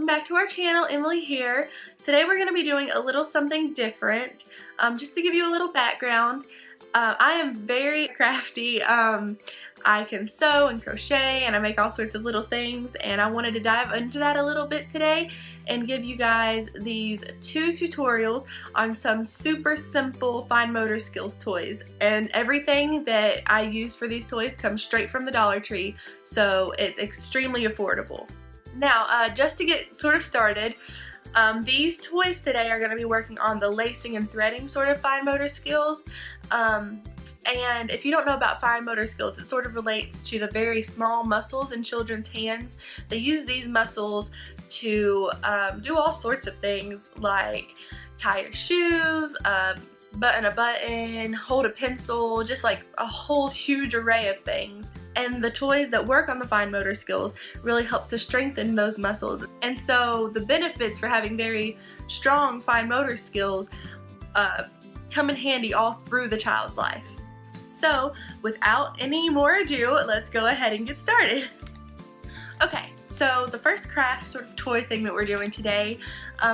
welcome back to our channel. Emily here. Today we're going to be doing a little something different. Just to give you a little background, I am very crafty. I can sew and crochet and I make all sorts of little things, and I wanted to dive into that a little bit today and give you guys these two tutorials on some super simple fine motor skills toys. And everything that I use for these toys comes straight from the Dollar Tree, so it's extremely affordable. Now, just to get sort of started, these toys today are going to be working on the lacing and threading sort of fine motor skills. And if you don't know about fine motor skills, it sort of relates to the very small muscles in children's hands. They use these muscles to do all sorts of things like tie your shoes, button a button, hold a pencil, just like a whole huge array of things. And the toys that work on the fine motor skills really help to strengthen those muscles. And so the benefits for having very strong fine motor skills come in handy all through the child's life. So without any more ado, let's go ahead and get started. Okay, so the first craft sort of toy thing that we're doing today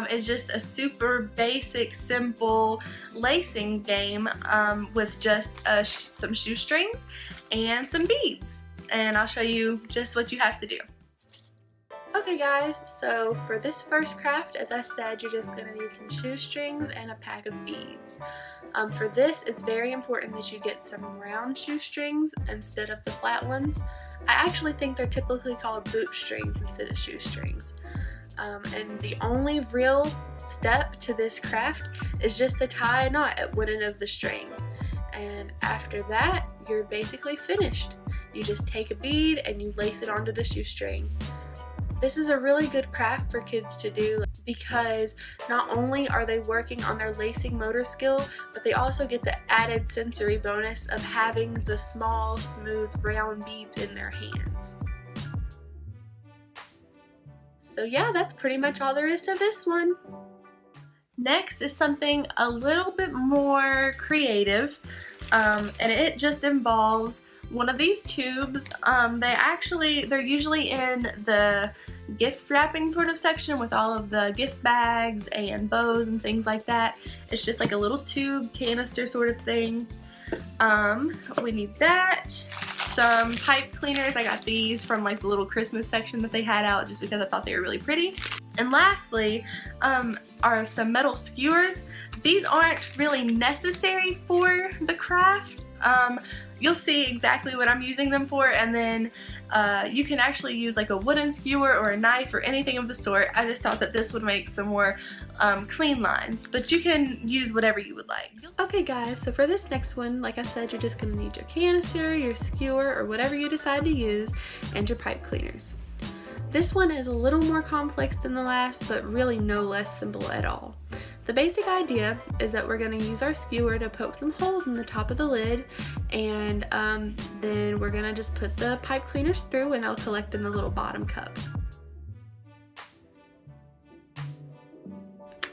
is just a super basic, simple lacing game with just some shoestrings and some beads. And I'll show you just what you have to do. Okay guys, so for this first craft, as I said, you're just going to need some shoestrings and a pack of beads. For this, it's very important that you get some round shoestrings instead of the flat ones. I actually think they're typically called boot strings instead of shoestrings. And the only real step to this craft is just to tie a knot at one end of the string. And after that, you're basically finished. You just take a bead and you lace it onto the shoestring. This is a really good craft for kids to do because not only are they working on their lacing motor skill, but they also get the added sensory bonus of having the small, smooth, round beads in their hands. So yeah, that's pretty much all there is to this one. Next is something a little bit more creative, and it just involves one of these tubes. They're usually in the gift wrapping sort of section with all of the gift bags and bows and things like that. It's just like a little tube canister sort of thing. We need that. Some pipe cleaners. I got these from like the little Christmas section that they had out just because I thought they were really pretty. And lastly are some metal skewers. These aren't really necessary for the craft. You'll see exactly what I'm using them for, and then you can actually use like a wooden skewer or a knife or anything of the sort. I just thought that this would make some more clean lines, but you can use whatever you would like. Okay guys, so for this next one, like I said, you're just going to need your canister, your skewer, or whatever you decide to use, and your pipe cleaners. This one is a little more complex than the last, but really no less simple at all. The basic idea is that we're going to use our skewer to poke some holes in the top of the lid, and then we're going to just put the pipe cleaners through and they'll collect in the little bottom cup.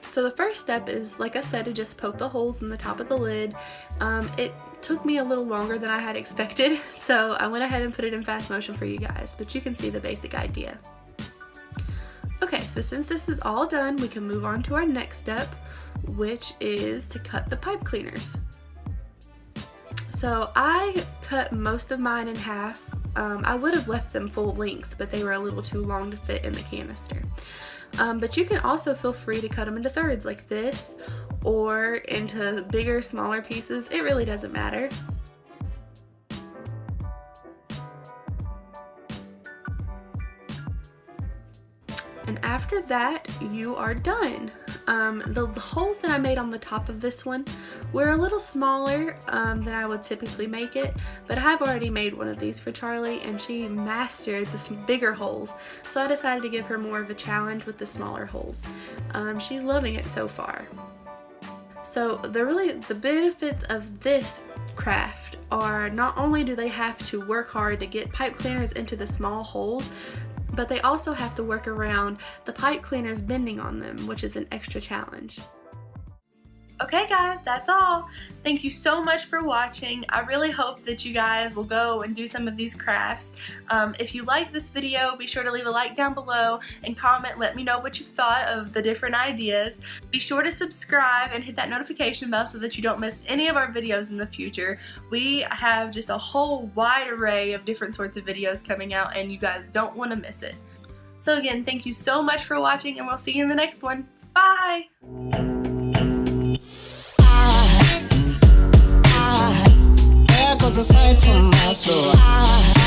So the first step is, like I said, to just poke the holes in the top of the lid. It took me a little longer than I had expected, so I went ahead and put it in fast motion for you guys, but you can see the basic idea. Okay, so since this is all done, we can move on to our next step, which is to cut the pipe cleaners. So I cut most of mine in half. I would have left them full length, but they were a little too long to fit in the canister. But you can also feel free to cut them into thirds like this, or into bigger, smaller pieces. It really doesn't matter. And after that, you are done. The holes that I made on the top of this one were a little smaller than I would typically make it, but I have already made one of these for Charlie and she mastered the bigger holes, so I decided to give her more of a challenge with the smaller holes. She's loving it so far. So the benefits of this craft are not only do they have to work hard to get pipe cleaners into the small holes, but they also have to work around the pipe cleaners bending on them, which is an extra challenge. Okay guys, that's all. Thank you so much for watching. I really hope that you guys will go and do some of these crafts. If you like this video, be sure to leave a like down below and comment. Let me know what you thought of the different ideas. Be sure to subscribe and hit that notification bell so that you don't miss any of our videos in the future. We have just a whole wide array of different sorts of videos coming out and you guys don't want to miss it. So again, thank you so much for watching and we'll see you in the next one. Bye! There goes a sight from my soul.